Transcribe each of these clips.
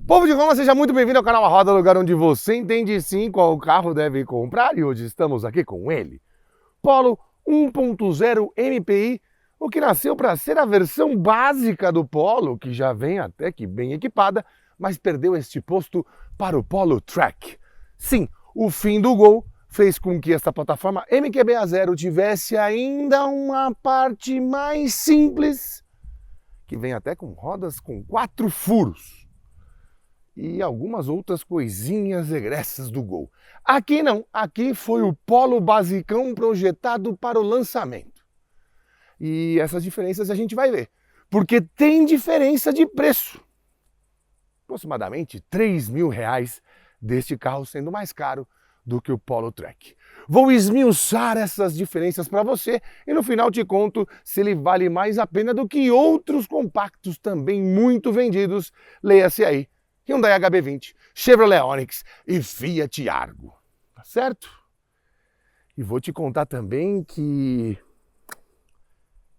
Povo de Roma, seja muito bem-vindo ao canal A Roda, lugar onde você entende sim qual carro deve comprar. E hoje estamos aqui com ele, Polo 1.0 MPI, o que nasceu para ser a versão básica do Polo, que já vem até que bem equipada, mas perdeu este posto para o Polo Track. Sim, o fim do Gol fez com que esta plataforma MQB-A0 tivesse ainda uma parte mais simples, que vem até com rodas com 4 furos. E algumas outras coisinhas egressas do Gol. Aqui não, aqui foi o Polo basicão projetado para o lançamento. E essas diferenças a gente vai ver, porque tem diferença de preço. Aproximadamente R$3.000 deste carro sendo mais caro do que o Polo Track. Vou esmiuçar essas diferenças para você e no final te conto se ele vale mais a pena do que outros compactos também muito vendidos. Leia-se aí. Hyundai HB20, Chevrolet Onix e Fiat Argo, tá certo? E vou te contar também que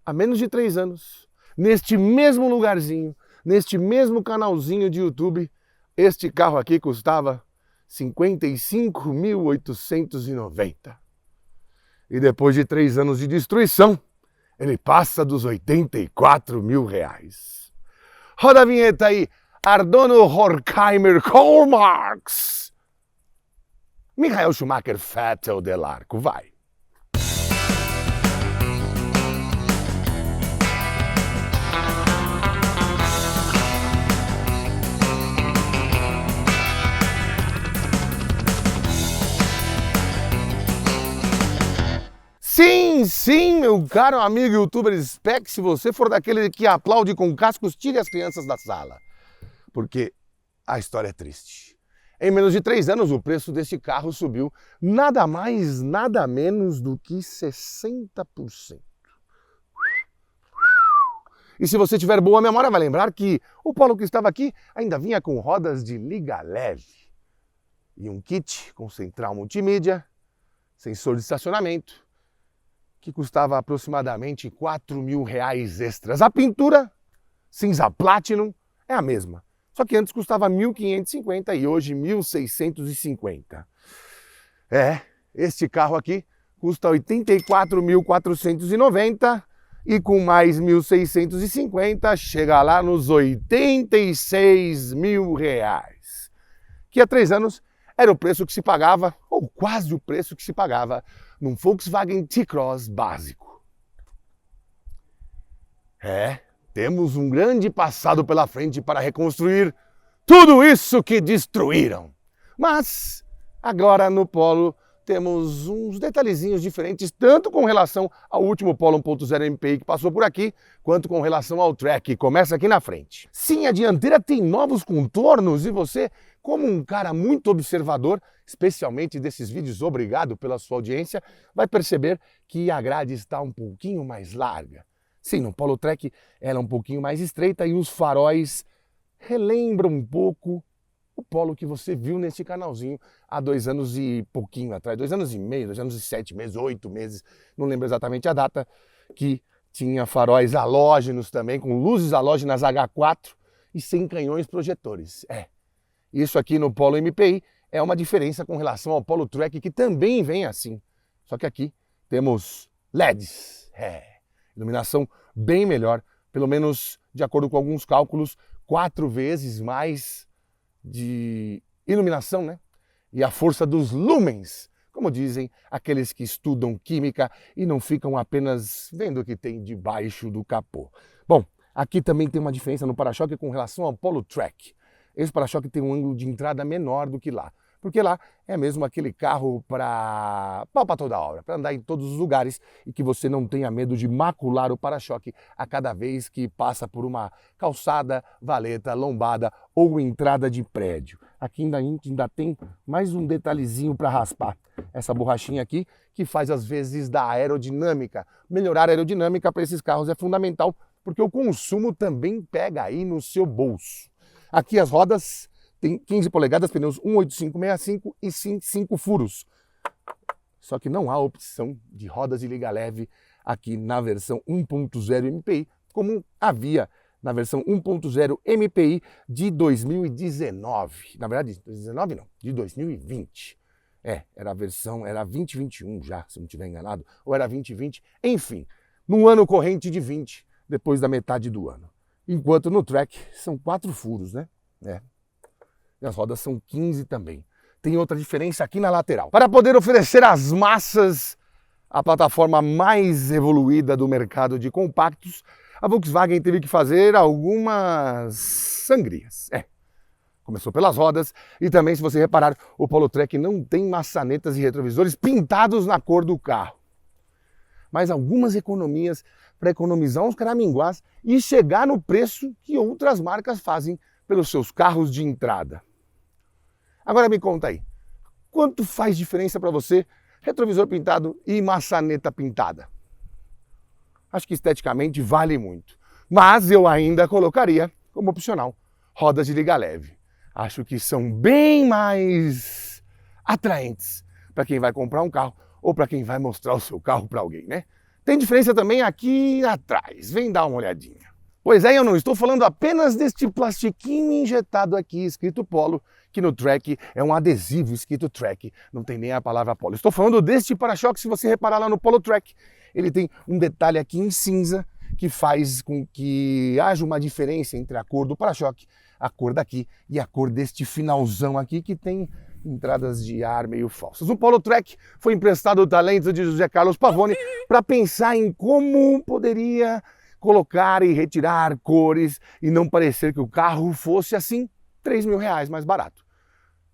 há menos de 3 anos, neste mesmo lugarzinho, neste mesmo canalzinho de YouTube, este carro aqui custava R$55.890. E depois de 3 anos de destruição, ele passa dos R$84.000. Roda a vinheta aí. Ardono Horkheimer Karl Marx, Michael Schumacher Vettel del Arco, vai. Sim, meu caro amigo youtuber Spec, se você for daquele que aplaude com cascos, tire as crianças da sala. Porque a história é triste. Em menos de 3 anos, o preço deste carro subiu nada mais, nada menos do que 60%. E se você tiver boa memória, vai lembrar que o Polo que estava aqui ainda vinha com rodas de liga leve e um kit com central multimídia, sensor de estacionamento, que custava aproximadamente R$4.000 extras. A pintura, cinza Platinum, é a mesma. Só que antes custava R$1.550 e hoje R$1.650. Este carro aqui custa R$84.490 e com mais R$1.650 chega lá nos R$86.000. Que há 3 anos era o preço que se pagava, ou quase o preço que se pagava, num Volkswagen T-Cross básico. Temos um grande passado pela frente para reconstruir tudo isso que destruíram. Mas agora no Polo temos uns detalhezinhos diferentes, tanto com relação ao último Polo 1.0 MPI que passou por aqui, quanto com relação ao Track, que começa aqui na frente. Sim, a dianteira tem novos contornos e você, como um cara muito observador, especialmente desses vídeos, obrigado pela sua audiência, vai perceber que a grade está um pouquinho mais larga. Sim, no Polo Track ela é um pouquinho mais estreita e os faróis relembram um pouco o Polo que você viu neste canalzinho há 2 anos e pouquinho atrás, 2 anos e meio, 2 anos e 7 meses, 8 meses, não lembro exatamente a data, que tinha faróis halógenos também, com luzes halógenas H4 e sem canhões projetores. Isso aqui no Polo MPI é uma diferença com relação ao Polo Track, que também vem assim. Só que aqui temos LEDs. Iluminação bem melhor, pelo menos de acordo com alguns cálculos, 4 vezes mais de iluminação, né? E a força dos lumens, como dizem aqueles que estudam química e não ficam apenas vendo o que tem debaixo do capô. Bom, aqui também tem uma diferença no para-choque com relação ao Polo Track. Esse para-choque tem um ângulo de entrada menor do que lá. Porque lá é mesmo aquele carro para toda a obra, para andar em todos os lugares e que você não tenha medo de macular o para-choque a cada vez que passa por uma calçada, valeta, lombada ou entrada de prédio. Aqui ainda tem mais um detalhezinho para raspar. Essa borrachinha aqui que faz às vezes da aerodinâmica. Melhorar a aerodinâmica para esses carros é fundamental porque o consumo também pega aí no seu bolso. Aqui as rodas tem 15 polegadas, pneus 18565 e 5 furos. Só que não há opção de rodas de liga leve aqui na versão 1.0 MPI, como havia na versão 1.0 MPI de 2019. Na verdade, 2019 não, de 2020. Era a versão, era 2021 já, se não estiver enganado, ou era 2020, enfim, no ano corrente de 20, depois da metade do ano. Enquanto no Track são 4 furos, né? E as rodas são 15 também. Tem outra diferença aqui na lateral. Para poder oferecer às massas a plataforma mais evoluída do mercado de compactos, a Volkswagen teve que fazer algumas sangrias. Começou pelas rodas e também, se você reparar, o Polo Track não tem maçanetas e retrovisores pintados na cor do carro. Mas algumas economias para economizar uns caraminguás e chegar no preço que outras marcas fazem pelos seus carros de entrada. Agora me conta aí, quanto faz diferença para você retrovisor pintado e maçaneta pintada? Acho que esteticamente vale muito, mas eu ainda colocaria como opcional rodas de liga leve. Acho que são bem mais atraentes para quem vai comprar um carro ou para quem vai mostrar o seu carro para alguém, né? Tem diferença também aqui atrás, vem dar uma olhadinha. Pois é, eu não estou falando apenas deste plastiquinho injetado aqui, escrito Polo, que no Track é um adesivo escrito Track, não tem nem a palavra Polo. Estou falando deste para-choque, se você reparar lá no Polo Track, ele tem um detalhe aqui em cinza que faz com que haja uma diferença entre a cor do para-choque, a cor daqui e a cor deste finalzão aqui que tem entradas de ar meio falsas. O Polo Track foi emprestado do talento de José Carlos Pavone para pensar em como poderia colocar e retirar cores e não parecer que o carro fosse assim R$3.000 mais barato.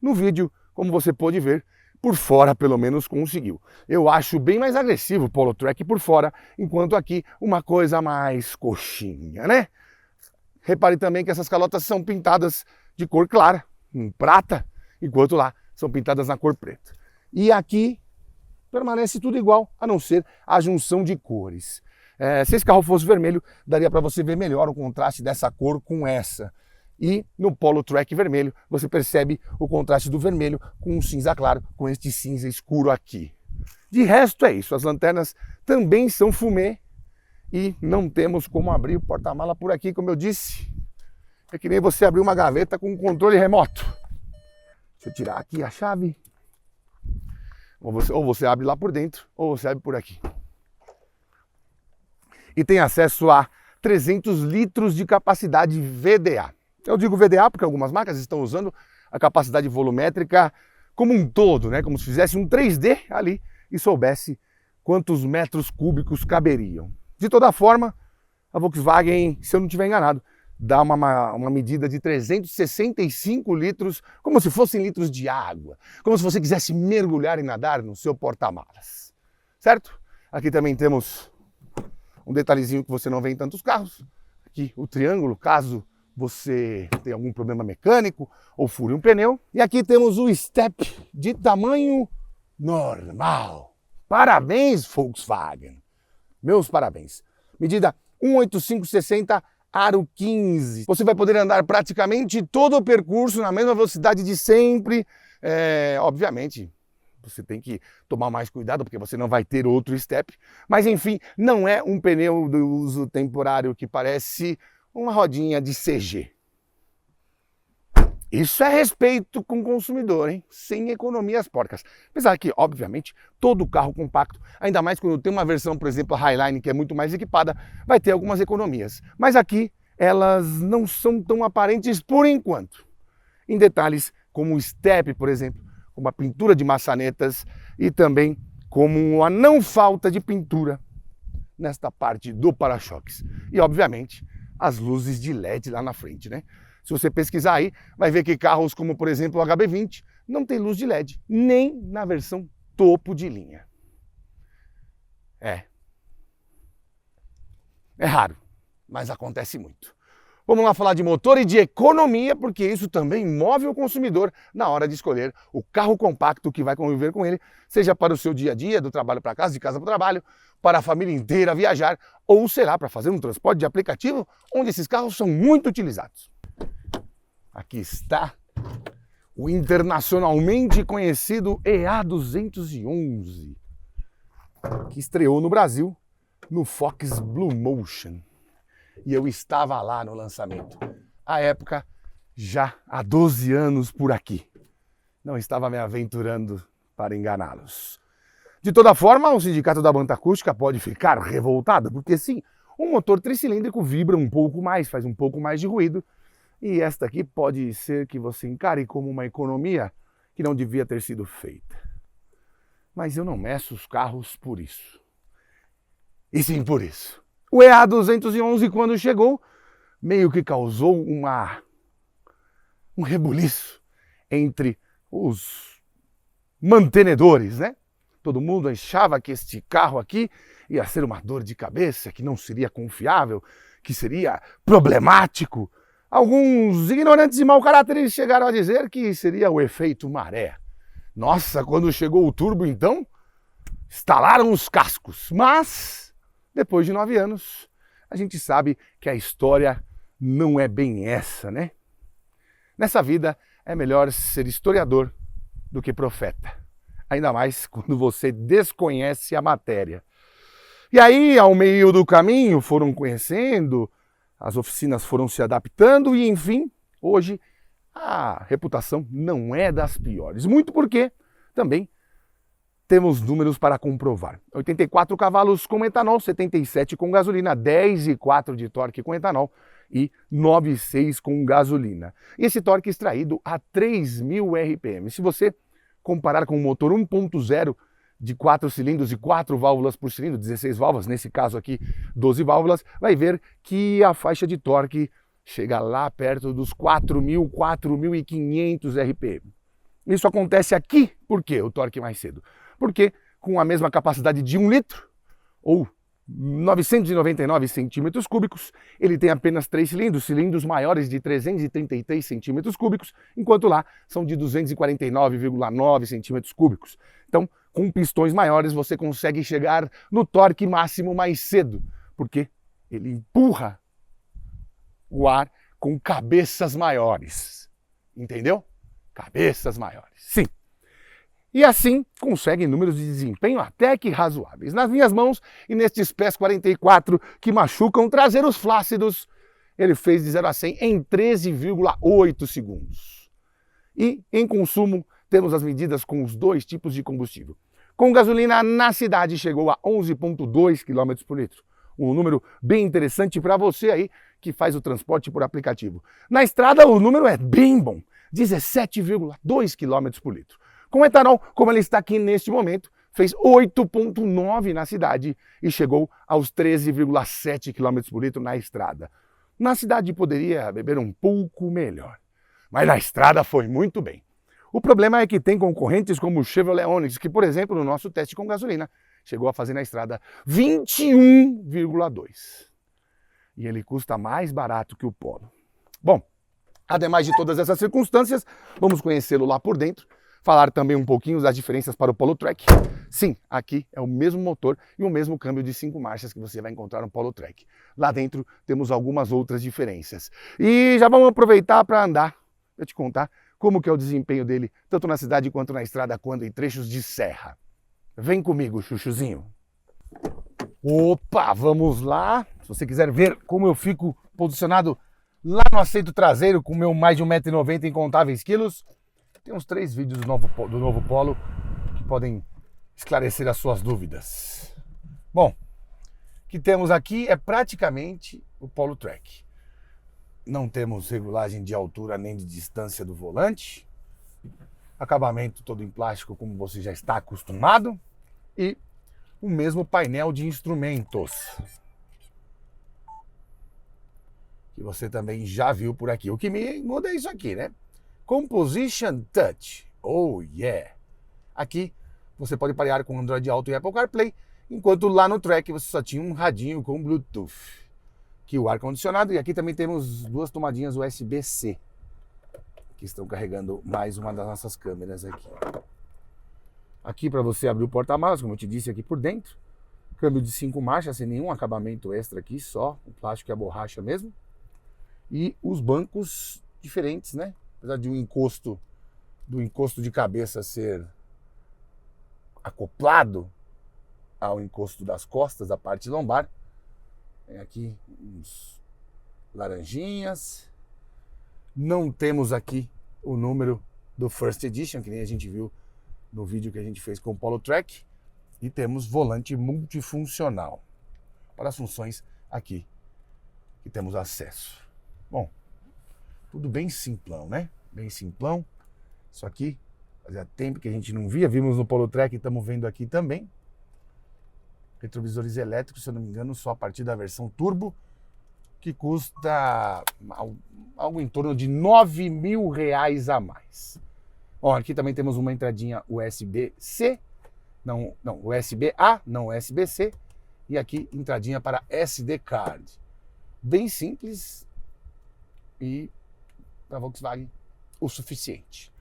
No vídeo, como você pode ver, por fora pelo menos conseguiu. Eu acho bem mais agressivo o Polo Track por fora, enquanto aqui uma coisa mais coxinha, né? Repare também que essas calotas são pintadas de cor clara, em prata, enquanto lá são pintadas na cor preta. E aqui permanece tudo igual, a não ser a junção de cores. Se esse carro fosse vermelho, daria para você ver melhor o contraste dessa cor com essa. E no Polo Track vermelho, você percebe o contraste do vermelho com o cinza claro, com este cinza escuro aqui. De resto é isso, as lanternas também são fumê e não temos como abrir o porta-mala por aqui, como eu disse. É que nem você abrir uma gaveta com um controle remoto. Deixa eu tirar aqui a chave. Ou você abre lá por dentro, ou você abre por aqui. E tem acesso a 300 litros de capacidade VDA. Eu digo VDA porque algumas marcas estão usando a capacidade volumétrica como um todo, né? Como se fizesse um 3D ali e soubesse quantos metros cúbicos caberiam. De toda forma, a Volkswagen, se eu não estiver enganado, dá uma medida de 365 litros, como se fossem litros de água, como se você quisesse mergulhar e nadar no seu porta-malas, certo? Aqui também temos um detalhezinho que você não vê em tantos carros, aqui o triângulo, caso você tenha algum problema mecânico ou fure um pneu. E aqui temos o step de tamanho normal. Parabéns, Volkswagen! Meus parabéns. Medida 185/60 aro 15. Você vai poder andar praticamente todo o percurso na mesma velocidade de sempre. Obviamente, você tem que tomar mais cuidado porque você não vai ter outro step. Mas enfim, não é um pneu de uso temporário que parece uma rodinha de CG. Isso é respeito com o consumidor, hein? Sem economias porcas. Apesar que, obviamente, todo carro compacto, ainda mais quando tem uma versão, por exemplo, a Highline, que é muito mais equipada, vai ter algumas economias. Mas aqui, elas não são tão aparentes por enquanto. Em detalhes como o step, por exemplo, como a pintura de maçanetas e também como a não falta de pintura nesta parte do para-choques. E, obviamente, as luzes de LED lá na frente, né? Se você pesquisar aí, vai ver que carros como, por exemplo, o HB20 não tem luz de LED, nem na versão topo de linha. É raro, mas acontece muito. Vamos lá falar de motor e de economia, porque isso também move o consumidor na hora de escolher o carro compacto que vai conviver com ele, seja para o seu dia a dia, do trabalho para casa, de casa para o trabalho, para a família inteira viajar, ou será para fazer um transporte de aplicativo, onde esses carros são muito utilizados. Aqui está o internacionalmente conhecido EA211, que estreou no Brasil no Fox Blue Motion. e eu estava lá no lançamento. À época, já há 12 anos por aqui. Não estava me aventurando para enganá-los. De toda forma, o sindicato da banda acústica pode ficar revoltado, porque sim, um motor tricilíndrico vibra um pouco mais, faz um pouco mais de ruído, e esta aqui pode ser que você encare como uma economia que não devia ter sido feita. Mas eu não meço os carros por isso. E sim por isso. O EA211, quando chegou, meio que causou um rebuliço entre os mantenedores, né? Todo mundo achava que este carro aqui ia ser uma dor de cabeça, que não seria confiável, que seria problemático. Alguns ignorantes e mau caráteres chegaram a dizer que seria o efeito maré. Nossa, quando chegou o turbo, então, estalaram os cascos. Mas, depois de 9 anos, a gente sabe que a história não é bem essa, né? Nessa vida, é melhor ser historiador do que profeta. Ainda mais quando você desconhece a matéria. E aí, ao meio do caminho, foram conhecendo, as oficinas foram se adaptando e, enfim, hoje a reputação não é das piores. Muito porque também temos números para comprovar. 84 cavalos com etanol, 77 com gasolina, 10,4 de torque com etanol e 9,6 com gasolina. E esse torque extraído a 3.000 RPM. Se você comparar com o motor 1.0 de 4 cilindros e 4 válvulas por cilindro, 16 válvulas, nesse caso aqui 12 válvulas, vai ver que a faixa de torque chega lá perto dos 4.000, 4.500 RPM. Isso acontece aqui, por quê? O torque mais cedo. Porque com a mesma capacidade de 1 litro, ou 999 centímetros cúbicos, ele tem apenas 3 cilindros, cilindros maiores de 333 centímetros cúbicos, enquanto lá são de 249,9 centímetros cúbicos. Então, com pistões maiores, você consegue chegar no torque máximo mais cedo, porque ele empurra o ar com cabeças maiores. Entendeu? Cabeças maiores. Sim. E assim consegue números de desempenho até que razoáveis. Nas minhas mãos e nestes pés 44 que machucam traseiros flácidos, ele fez de 0 a 100 em 13,8 segundos. E em consumo, temos as medidas com os dois tipos de combustível. Com gasolina, na cidade chegou a 11,2 km por litro. Um número bem interessante para você aí que faz o transporte por aplicativo. Na estrada, o número é bem bom, 17,2 km por litro. Com etanol, como ele está aqui neste momento, fez 8,9 na cidade e chegou aos 13,7 km por litro na estrada. Na cidade poderia beber um pouco melhor, mas na estrada foi muito bem. O problema é que tem concorrentes como o Chevrolet Onix, que, por exemplo, no nosso teste com gasolina, chegou a fazer na estrada 21,2. E ele custa mais barato que o Polo. Bom, ademais de todas essas circunstâncias, vamos conhecê-lo lá por dentro, falar também um pouquinho das diferenças para o Polo Track. Sim, aqui é o mesmo motor e o mesmo câmbio de 5 marchas que você vai encontrar no Polo Track. Lá dentro temos algumas outras diferenças. E já vamos aproveitar para andar, eu te contar como que é o desempenho dele, tanto na cidade quanto na estrada, quando em trechos de serra. Vem comigo, chuchuzinho. Opa, vamos lá. Se você quiser ver como eu fico posicionado lá no assento traseiro com meu mais de 1,90 m em incontáveis quilos, tem uns 3 vídeos do novo Polo que podem esclarecer as suas dúvidas. Bom, o que temos aqui é praticamente o Polo Track. Não temos regulagem de altura nem de distância do volante. Acabamento todo em plástico, como você já está acostumado. E o mesmo painel de instrumentos que você também já viu por aqui. O que me muda é isso aqui, né? Composition Touch. Oh yeah! Aqui você pode parear com Android Auto e Apple CarPlay, enquanto lá no Track você só tinha um radinho com Bluetooth. Aqui o ar-condicionado, e aqui também temos 2 tomadinhas USB-C, que estão carregando mais uma das nossas câmeras aqui. Aqui para você abrir o porta-malas, como eu te disse aqui por dentro. Câmbio de 5 marchas, sem nenhum acabamento extra aqui, só o plástico e a borracha mesmo. E os bancos diferentes, né? Apesar de do encosto de cabeça ser acoplado ao encosto das costas, da parte lombar. Tem aqui uns laranjinhas. Não temos aqui o número do First Edition, que nem a gente viu no vídeo que a gente fez com o Polo Track. E temos volante multifuncional para as funções aqui que temos acesso. Bom, tudo bem simplão, né? Bem simplão. Isso aqui fazia tempo que a gente não via. Vimos no Polo Track e estamos vendo aqui também. Retrovisores elétricos, se eu não me engano, só a partir da versão Turbo, que custa algo em torno de R$9.000 a mais. Bom, aqui também temos uma entradinha USB-C, não USB-A, não USB-C, e aqui entradinha para SD card. Bem simples e para Volkswagen o suficiente.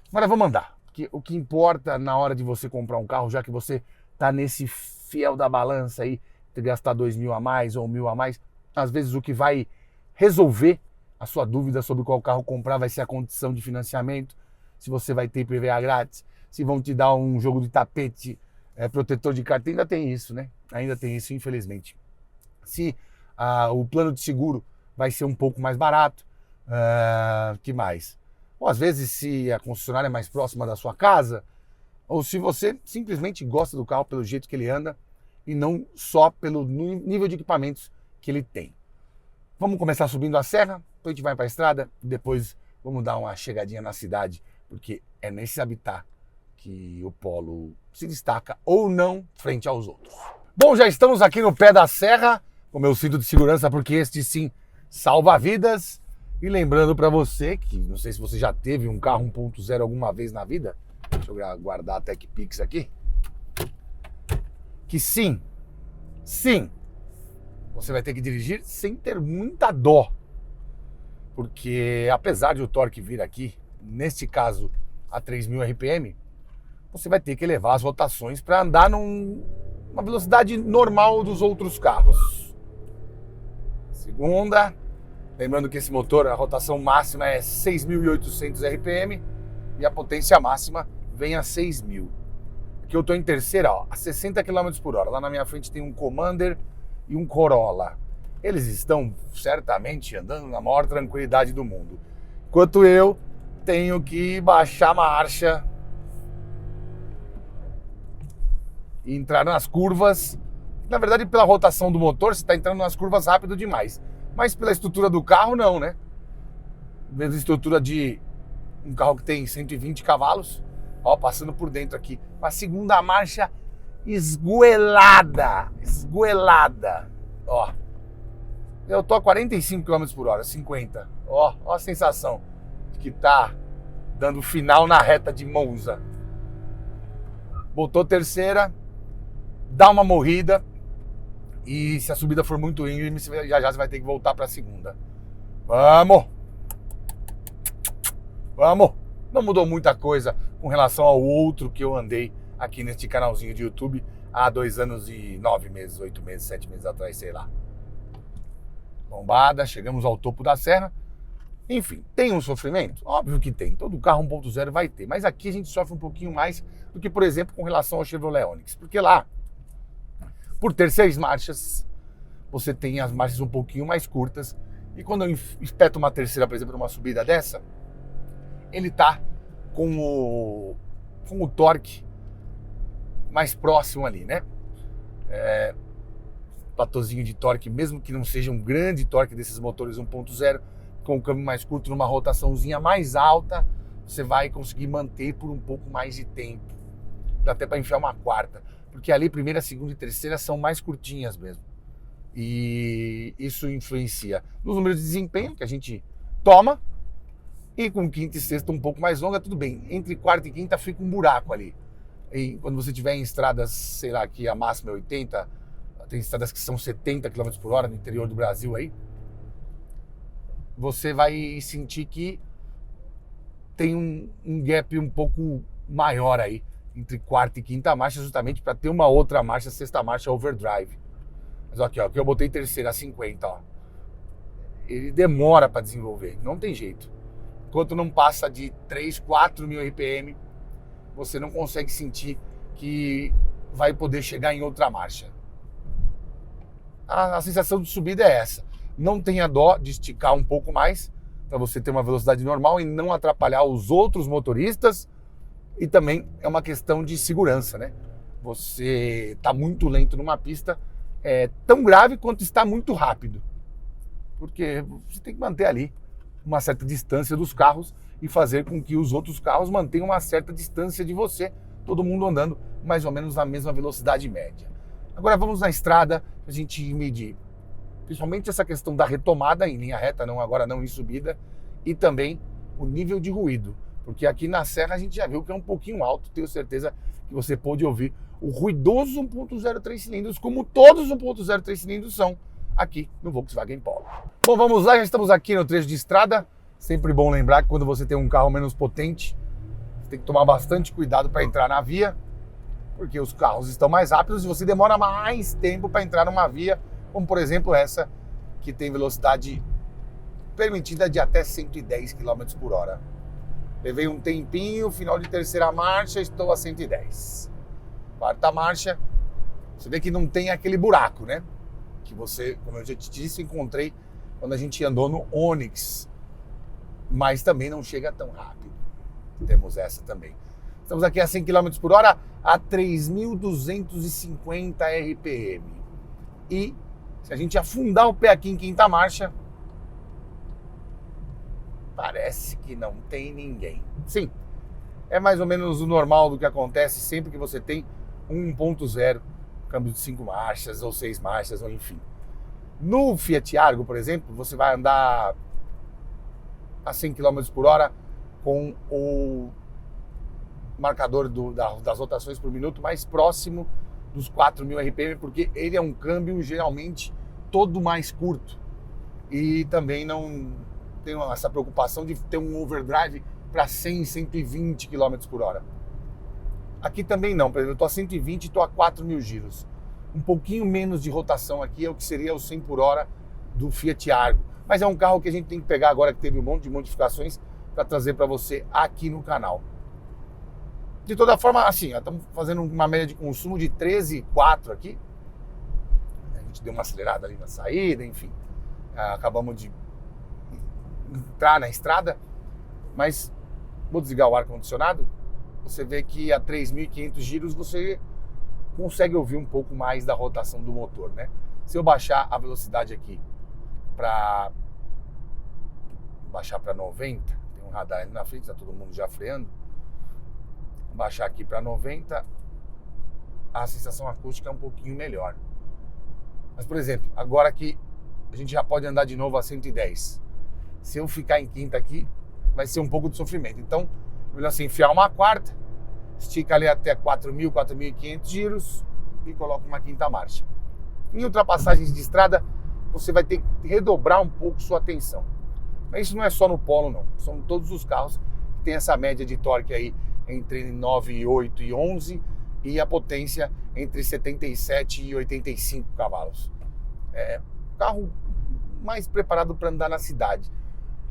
Agora vamos andar, porque o que importa na hora de você comprar um carro, já que você está nesse fiel da balança aí, de gastar 2.000 a mais ou 1.000 a mais, às vezes o que vai resolver a sua dúvida sobre qual carro comprar vai ser a condição de financiamento, se você vai ter IPVA grátis, se vão te dar um jogo de tapete, protetor de carta, ainda tem isso, né? Ainda tem isso, infelizmente. Se o plano de seguro vai ser um pouco mais barato, que mais? Ou às vezes se a concessionária é mais próxima da sua casa, ou se você simplesmente gosta do carro pelo jeito que ele anda e não só pelo nível de equipamentos que ele tem. Vamos começar subindo a serra, depois a gente vai para a estrada, depois vamos dar uma chegadinha na cidade, porque é nesse habitat que o Polo se destaca ou não frente aos outros. Bom, já estamos aqui no pé da serra, com meu cinto de segurança, porque este sim salva vidas. E lembrando para você, que não sei se você já teve um carro 1.0 alguma vez na vida, deixa eu guardar a TechPix aqui, que sim, você vai ter que dirigir sem ter muita dó, porque apesar de o torque vir aqui, neste caso a 3.000 RPM, você vai ter que elevar as rotações para andar numa velocidade normal dos outros carros. Segunda, lembrando que esse motor, a rotação máxima é 6.800 RPM e a potência máxima vem a 6.000. Aqui eu estou em terceira, ó, a 60 km por hora. Lá na minha frente tem um Commander e um Corolla. Eles estão certamente andando na maior tranquilidade do mundo. Enquanto eu tenho que baixar a marcha e entrar nas curvas. Na verdade, pela rotação do motor, você está entrando nas curvas rápido demais. Mas pela estrutura do carro, não, né? Mesma estrutura de um carro que tem 120 cavalos. Ó, passando por dentro aqui. A segunda marcha esgoelada. Ó. Eu tô a 45 km por hora, 50. Ó a sensação de que tá dando final na reta de Monza. Botou terceira, dá uma morrida. E se a subida for muito íngreme, já você vai ter que voltar para a segunda. Vamos! Não mudou muita coisa com relação ao outro que eu andei aqui neste canalzinho de YouTube há 2 anos e 9 meses, 8 meses, 7 meses atrás, sei lá. Bombada, chegamos ao topo da serra. Enfim, tem um sofrimento? Óbvio que tem. Todo carro 1.0 vai ter. Mas aqui a gente sofre um pouquinho mais do que, por exemplo, com relação ao Chevrolet Onix. Porque lá, por ter 6 marchas, você tem as marchas um pouquinho mais curtas. E quando eu espeto uma terceira, por exemplo, numa subida dessa, ele tá com o torque mais próximo ali, né? Platôzinho de torque, mesmo que não seja um grande torque desses motores 1.0, com o câmbio mais curto, numa rotaçãozinha mais alta, você vai conseguir manter por um pouco mais de tempo. Dá até para enfiar uma quarta. Porque ali primeira, segunda e terceira são mais curtinhas mesmo. E isso influencia nos números de desempenho que a gente toma. E com quinta e sexta um pouco mais longa, tudo bem. Entre quarta e quinta fica um buraco ali. E quando você tiver em estradas, sei lá, que a máxima é 80, tem estradas que são 70 km por hora no interior do Brasil aí, você vai sentir que tem um gap um pouco maior aí entre quarta e quinta marcha, justamente para ter uma outra marcha, sexta marcha overdrive. Mas aqui, ó, que eu botei terceira a 50, ó. Ele demora para desenvolver, não tem jeito. Enquanto não passa de 3, 4 mil RPM, você não consegue sentir que vai poder chegar em outra marcha. A sensação de subida é essa. não tenha dó de esticar um pouco mais para você ter uma velocidade normal e não atrapalhar os outros motoristas. E também é uma questão de segurança, né? Você está muito lento numa pista, é tão grave quanto está muito rápido. Porque você tem que manter ali uma certa distância dos carros e fazer com que os outros carros mantenham uma certa distância de você, todo mundo andando mais ou menos na mesma velocidade média. Agora vamos na estrada para a gente medir, principalmente essa questão da retomada em linha reta, agora não em subida, e também o nível de ruído, porque aqui na serra a gente já viu que é um pouquinho alto, tenho certeza que você pôde ouvir o ruidoso 1.0 3 cilindros, como todos os 1.0 3 cilindros são aqui no Volkswagen Polo. Bom, vamos lá, já estamos aqui no trecho de estrada. Sempre bom lembrar que quando você tem um carro menos potente, você tem que tomar bastante cuidado para entrar na via, porque os carros estão mais rápidos e você demora mais tempo para entrar numa via, como por exemplo essa, que tem velocidade permitida de até 110 km por hora. Levei um tempinho, final de terceira marcha, estou a 110. Quarta marcha, você vê que não tem aquele buraco, né? Que você, como eu já te disse, encontrei quando a gente andou no Onix, mas também não chega tão rápido. Temos essa também. Estamos aqui a 100 km por hora, a 3.250 RPM. E se a gente afundar o pé aqui em quinta marcha, parece que não tem ninguém. Sim, é mais ou menos o normal do que acontece sempre que você tem um 1.0, câmbio de 5 marchas ou 6 marchas, ou enfim. No Fiat Argo, por exemplo, você vai andar a 100 km por hora com o marcador das rotações por minuto mais próximo dos 4.000 RPM, porque ele é um câmbio geralmente todo mais curto e também não tem essa preocupação de ter um overdrive para 100, 120 km por hora. Aqui também não, por exemplo, eu estou a 120 e estou a 4.000 giros. Um pouquinho menos de rotação aqui é o que seria o 100 por hora do Fiat Argo. Mas é um carro que a gente tem que pegar agora que teve um monte de modificações para trazer para você aqui no canal. De toda forma, assim, estamos fazendo uma média de consumo de 13,4 aqui. A gente deu uma acelerada ali na saída, enfim. Acabamos de entrar na estrada, mas vou desligar o ar-condicionado. Você vê que a 3.500 giros você consegue ouvir um pouco mais da rotação do motor, né? Se eu baixar a velocidade aqui para 90, tem um radar ali na frente, tá todo mundo já freando. Baixar aqui para 90, a sensação acústica é um pouquinho melhor. Mas, por exemplo, agora que a gente já pode andar de novo a 110, se eu ficar em quinta aqui, vai ser um pouco de sofrimento. Então, melhor assim, enfiar uma quarta, estica ali até 4.000, 4.500 giros e coloca uma quinta marcha. Em ultrapassagens de estrada, você vai ter que redobrar um pouco sua atenção. Mas isso não é só no Polo, não. São todos os carros que têm essa média de torque aí entre 9,8 e 11 e a potência entre 77 e 85 cavalos. É carro mais preparado para andar na cidade.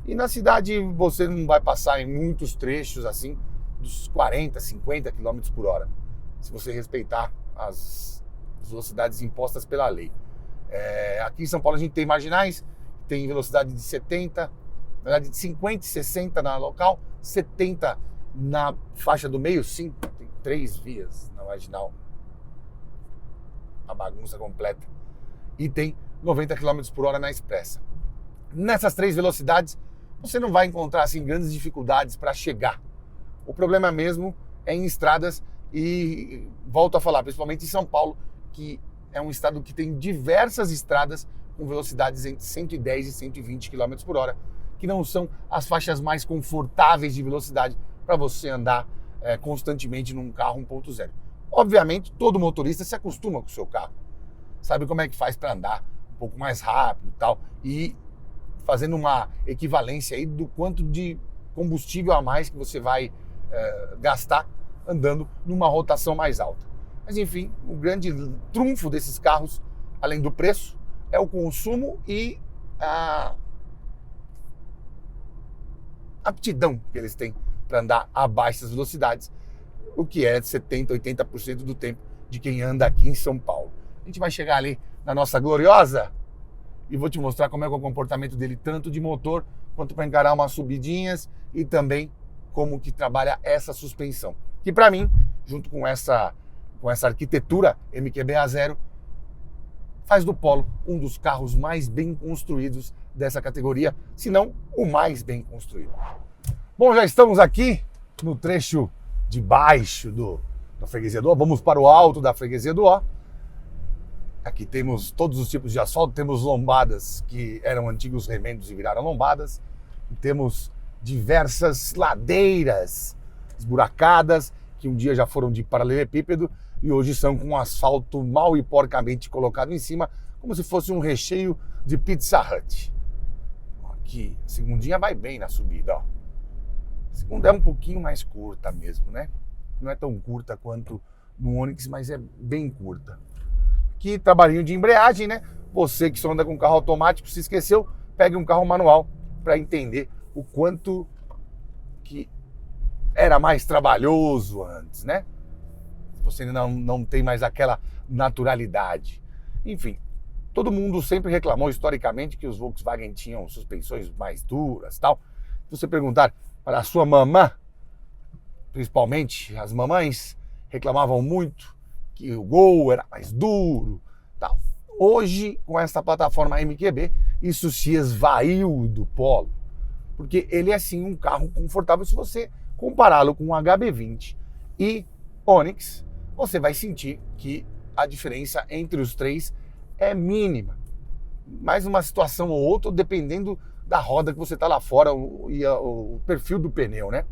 E na cidade você não vai passar em muitos trechos assim dos 40, 50 km por hora, se você respeitar as velocidades impostas pela lei. Aqui em São Paulo a gente tem marginais, tem velocidade de 70, na verdade de 50 e 60 na local, 70 na faixa do meio, sim, tem 3 vias na marginal, a bagunça completa, e tem 90 km por hora na expressa. Nessas 3 velocidades você não vai encontrar assim grandes dificuldades para chegar. O problema mesmo é em estradas e volto a falar, principalmente em São Paulo, que é um estado que tem diversas estradas com velocidades entre 110 e 120 km por hora, que não são as faixas mais confortáveis de velocidade para você andar constantemente num carro 1.0. Obviamente, todo motorista se acostuma com o seu carro, sabe como é que faz para andar um pouco mais rápido e tal, e fazendo uma equivalência aí do quanto de combustível a mais que você vai gastar andando numa rotação mais alta. Mas enfim, o grande trunfo desses carros, além do preço, é o consumo e a aptidão que eles têm para andar a baixas velocidades, o que é 70%, 80% do tempo de quem anda aqui em São Paulo. A gente vai chegar ali na nossa gloriosa e vou te mostrar como é, que é o comportamento dele, tanto de motor quanto para encarar umas subidinhas e também como que trabalha essa suspensão. Que para mim, junto com essa arquitetura MQB A0, faz do Polo um dos carros mais bem construídos dessa categoria, se não o mais bem construído. Bom, já estamos aqui no trecho de baixo da freguesia do Ó. Vamos para o alto da freguesia do Ó. Aqui temos todos os tipos de asfalto, temos lombadas que eram antigos remendos e viraram lombadas. E temos diversas ladeiras esburacadas, que um dia já foram de paralelepípedo e hoje são com asfalto mal e porcamente colocado em cima, como se fosse um recheio de Pizza Hut. Aqui, a segundinha vai bem na subida, ó. A segunda é um pouquinho mais curta mesmo, né? Não é tão curta quanto no Onix, mas é bem curta. Aqui, trabalhinho de embreagem, né? Você que só anda com carro automático, se esqueceu, pegue um carro manual para entender o quanto que era mais trabalhoso antes, né? Você não tem mais aquela naturalidade. Enfim, todo mundo sempre reclamou historicamente que os Volkswagen tinham suspensões mais duras e tal. Se você perguntar para a sua mamã, principalmente as mamães, reclamavam muito que o Gol era mais duro, tal. Hoje, com essa plataforma MQB, isso se esvaiu do Polo, porque ele é sim um carro confortável. Se você compará-lo com o HB20 e Onix, você vai sentir que a diferença entre os três é mínima. Mais uma situação ou outra, dependendo da roda que você está lá fora e o perfil do pneu, né?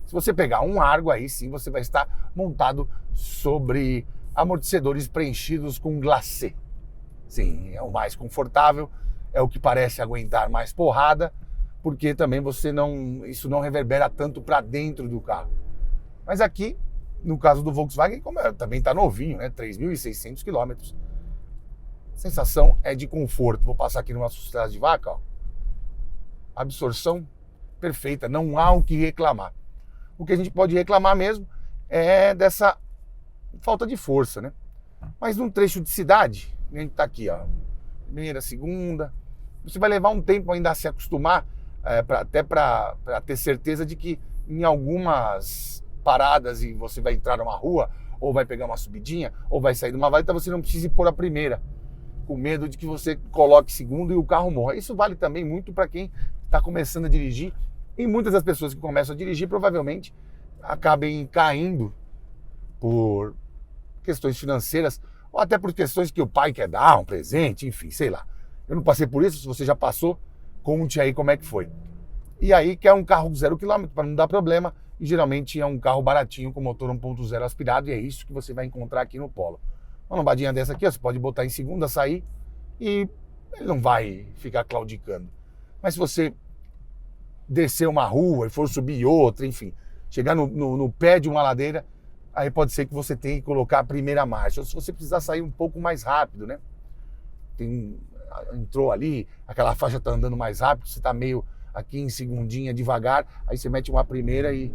Se você pegar um Argo, aí sim você vai estar montado sobre amortecedores preenchidos com glacê. Sim, é o mais confortável, é o que parece aguentar mais porrada, porque também isso não reverbera tanto para dentro do carro. Mas aqui, no caso do Volkswagen, como também está novinho, né? 3.600 km. A sensação é de conforto. Vou passar aqui numa sociedade de vaca, ó. Absorção perfeita, não há o que reclamar. O que a gente pode reclamar mesmo é dessa falta de força, né? Mas num trecho de cidade, a gente está aqui, ó, primeira, segunda, você vai levar um tempo ainda a se acostumar, até para ter certeza de que em algumas paradas e você vai entrar numa rua, ou vai pegar uma subidinha, ou vai sair de uma valeta, você não precisa ir por a primeira, com medo de que você coloque segundo e o carro morra. Isso vale também muito para quem está começando a dirigir, e muitas das pessoas que começam a dirigir provavelmente acabem caindo por questões financeiras, ou até por questões que o pai quer dar, um presente, enfim, sei lá. Eu não passei por isso, se você já passou, conte aí como é que foi. E aí quer um carro 0 km para não dar problema, e geralmente é um carro baratinho com motor 1.0 aspirado, e é isso que você vai encontrar aqui no Polo. Uma lombadinha dessa aqui, ó, você pode botar em segunda, sair, e ele não vai ficar claudicando. Mas se você descer uma rua e for subir outra, enfim, chegar no pé de uma ladeira, aí pode ser que você tenha que colocar a primeira marcha. Ou se você precisar sair um pouco mais rápido, né? Entrou ali, aquela faixa está andando mais rápido, você está meio aqui em segundinha, devagar, aí você mete uma primeira e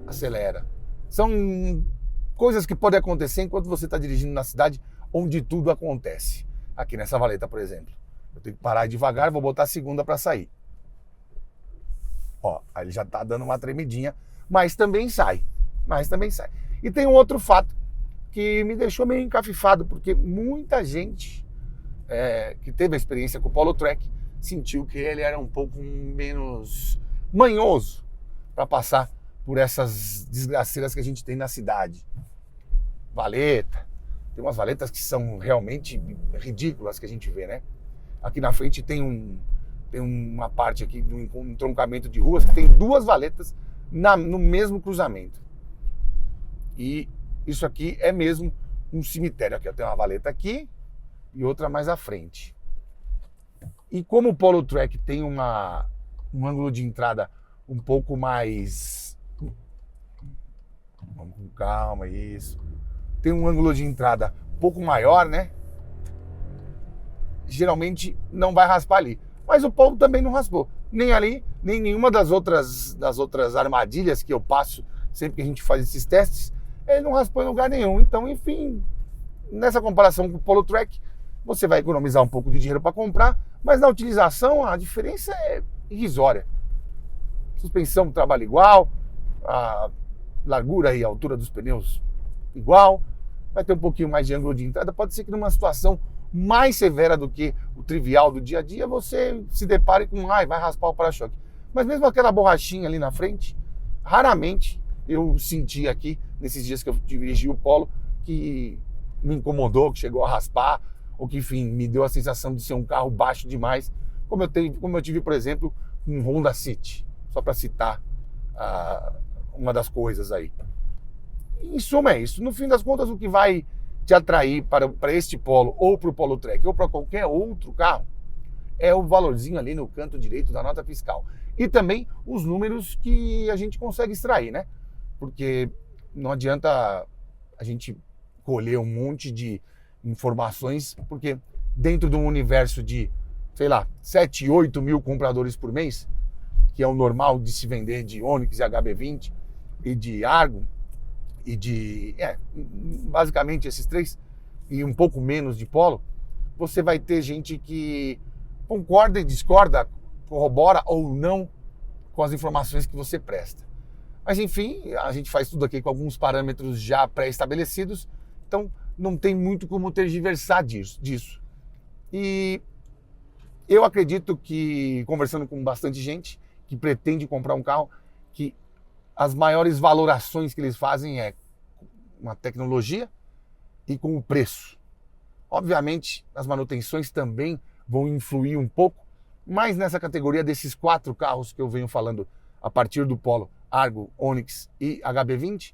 acelera. São coisas que podem acontecer enquanto você está dirigindo na cidade onde tudo acontece. Aqui nessa valeta, por exemplo. Eu tenho que parar devagar, vou botar a segunda para sair. Ó, aí ele já está dando uma tremidinha, mas também sai. E tem um outro fato que me deixou meio encafifado, porque muita gente que teve a experiência com o Polo Track sentiu que ele era um pouco menos manhoso para passar por essas desgraceiras que a gente tem na cidade. Valeta, tem umas valetas que são realmente ridículas que a gente vê, né? Aqui na frente tem uma parte aqui de um entroncamento de ruas que tem duas valetas no mesmo cruzamento. E isso aqui é mesmo um cemitério. Aqui, ó, tem uma valeta aqui e outra mais à frente. E como o Polo Track tem um ângulo de entrada um pouco mais... Vamos com calma, isso. Tem um ângulo de entrada um pouco maior, né? Geralmente não vai raspar ali. Mas o Polo também não raspou. Nem ali, nem nenhuma das outras armadilhas que eu passo sempre que a gente faz esses testes, ele não raspou em lugar nenhum. Então, enfim, nessa comparação com o Polo Track, você vai economizar um pouco de dinheiro para comprar, mas na utilização a diferença é irrisória. Suspensão trabalha igual, a largura e a altura dos pneus igual, vai ter um pouquinho mais de ângulo de entrada. Pode ser que numa situação mais severa do que o trivial do dia a dia, você se depare com, vai raspar o para-choque. Mas mesmo aquela borrachinha ali na frente, raramente eu senti aqui, nesses dias que eu dirigi o Polo, que me incomodou, que chegou a raspar, ou que, enfim, me deu a sensação de ser um carro baixo demais, como eu tive, por exemplo, um Honda City, só para citar uma das coisas aí. Em suma é isso. No fim das contas, o que vai te atrair para este Polo, ou para o Polo Track, ou para qualquer outro carro, é o valorzinho ali no canto direito da nota fiscal. E também os números que a gente consegue extrair, né? Porque não adianta a gente colher um monte de informações, porque dentro de um universo de, sei lá, 7, 8 mil compradores por mês, que é o normal de se vender de Onix e HB20 e de Argo, e de, basicamente esses três, e um pouco menos de Polo, você vai ter gente que concorda e discorda, corrobora ou não com as informações que você presta. Mas enfim, a gente faz tudo aqui com alguns parâmetros já pré-estabelecidos, então não tem muito como tergiversar disso. E eu acredito que, conversando com bastante gente que pretende comprar um carro, que as maiores valorações que eles fazem é uma tecnologia e com o preço. Obviamente, as manutenções também vão influir um pouco, mas nessa categoria desses 4 carros que eu venho falando a partir do Polo, Argo, Onix e HB20,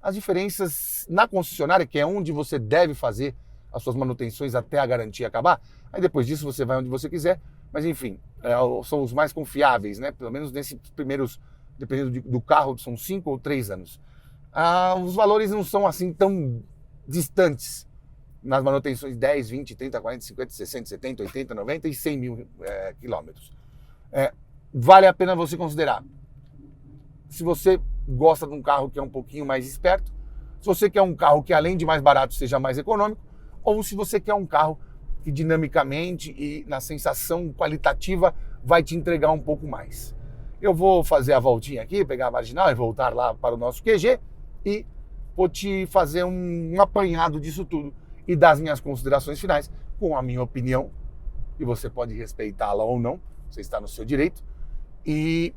as diferenças na concessionária, que é onde você deve fazer as suas manutenções até a garantia acabar, aí depois disso você vai onde você quiser, mas enfim, são os mais confiáveis, né? Pelo menos nesses primeiros, dependendo do carro, são 5 ou 3 anos. Os valores não são assim tão distantes nas manutenções 10, 20, 30, 40, 50, 60, 70, 80, 90 e 100 mil quilômetros. Vale a pena você considerar. Se você gosta de um carro que é um pouquinho mais esperto, se você quer um carro que além de mais barato seja mais econômico, ou se você quer um carro que dinamicamente e na sensação qualitativa vai te entregar um pouco mais. Eu vou fazer a voltinha aqui, pegar a marginal e voltar lá para o nosso QG e vou te fazer um apanhado disso tudo e das minhas considerações finais com a minha opinião, e você pode respeitá-la ou não, você está no seu direito, e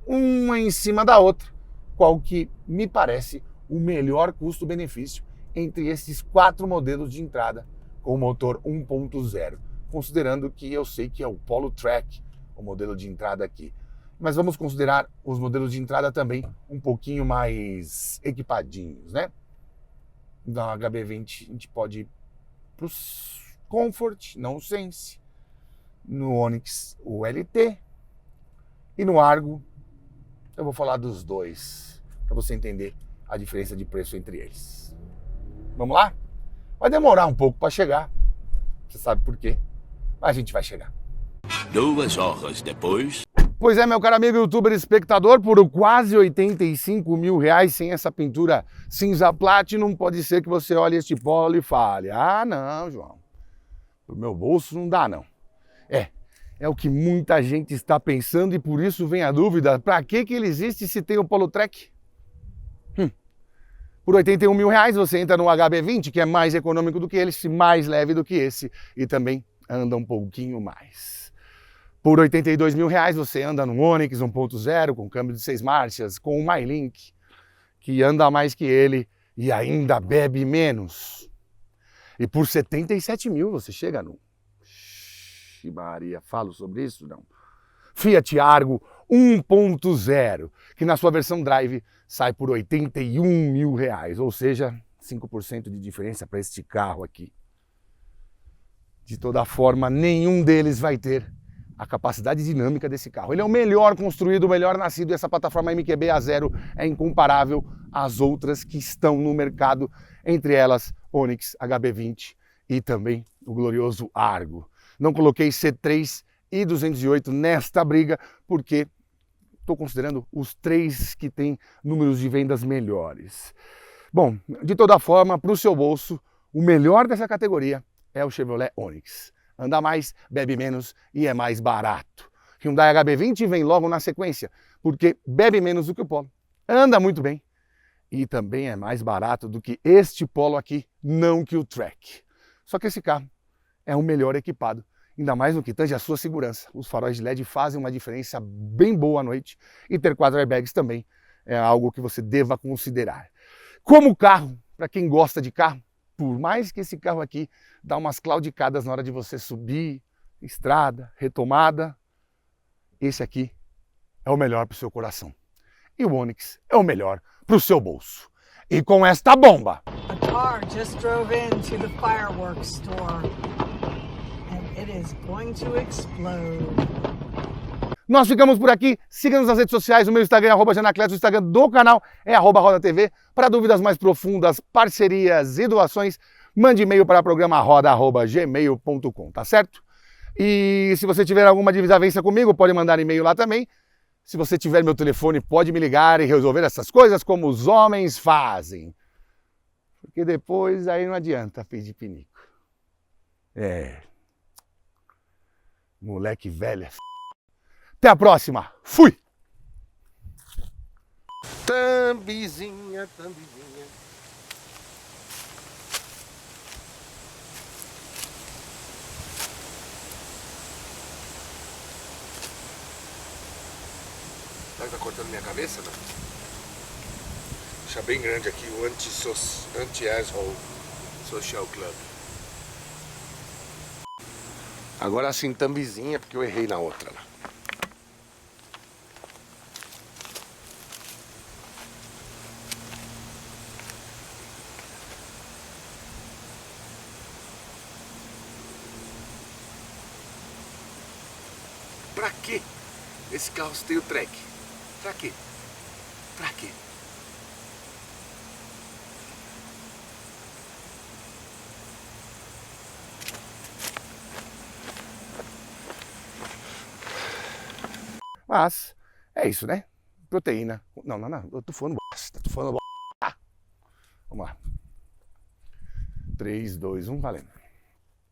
uma em cima da outra, qual que me parece o melhor custo-benefício entre esses 4 modelos de entrada com motor 1.0, considerando que eu sei que é o Polo Track, o modelo de entrada aqui. Mas vamos considerar os modelos de entrada também um pouquinho mais equipadinhos, né? Na HB20 a gente pode ir para o Comfort, não o Sense, no Onix o LT e no Argo eu vou falar dos dois, para você entender a diferença de preço entre eles. Vamos lá? Vai demorar um pouco para chegar, você sabe por quê, mas a gente vai chegar. 2 horas depois... Pois é, meu caro amigo youtuber espectador, por quase 85 mil reais sem essa pintura cinza platinum, pode ser que você olhe este Polo e fale, não, João, pro meu bolso não dá não. É o que muita gente está pensando e por isso vem a dúvida, para que ele existe se tem o Polo Track? Por 81 mil reais você entra no HB20, que é mais econômico do que esse, mais leve do que esse e também anda um pouquinho mais. Por 82 mil reais você anda no Onix 1.0 com câmbio de 6 marchas, com o MyLink, que anda mais que ele e ainda bebe menos. E por 77 mil você chega no... Maria, falo sobre isso? Não. Fiat Argo 1.0, que na sua versão Drive sai por 81 mil reais, ou seja, 5% de diferença para este carro aqui. De toda forma, nenhum deles vai ter a capacidade dinâmica desse carro. Ele é o melhor construído, o melhor nascido, e essa plataforma MQB A0 é incomparável às outras que estão no mercado, entre elas Onix, HB20 e também o glorioso Argo. Não coloquei C3 e 208 nesta briga porque estou considerando os 3 que têm números de vendas melhores. Bom, de toda forma, para o seu bolso, o melhor dessa categoria é o Chevrolet Onix. Anda mais, bebe menos e é mais barato. Hyundai HB20 vem logo na sequência, porque bebe menos do que o Polo, anda muito bem e também é mais barato do que este Polo aqui, não que o Track. Só que esse carro é o melhor equipado, ainda mais no que tange a sua segurança. Os faróis de LED fazem uma diferença bem boa à noite e ter 4 airbags também é algo que você deva considerar. Como carro, para quem gosta de carro, por mais que esse carro aqui dá umas claudicadas na hora de você subir, estrada, retomada, esse aqui é o melhor para o seu coração. E o Onix é o melhor para o seu bolso. E com esta bomba... A car just drove into the fireworks store and it is going to explode. Nós ficamos por aqui. Siga-nos nas redes sociais. O meu Instagram é @janacleto. O Instagram do canal é @rodatv. Para dúvidas mais profundas, parcerias e doações, mande e-mail para programaroda@gmail.com, tá certo? E se você tiver alguma desavença comigo, pode mandar e-mail lá também. Se você tiver meu telefone, pode me ligar e resolver essas coisas como os homens fazem. Porque depois aí não adianta pedir pinico. Moleque velho. Até a próxima. Fui! Tambizinha, tambizinha. Será que tá cortando minha cabeça, não? Deixa bem grande aqui o Anti-Asshole Social Club. Agora sim, tambizinha, porque eu errei na outra lá. Pra quê? Esse carro tem o Track. Pra quê? Pra quê? Mas é isso, né? Proteína. Não, eu tô falando bosta. Tô falando bosta. Vamos lá. 3, 2, 1, valendo.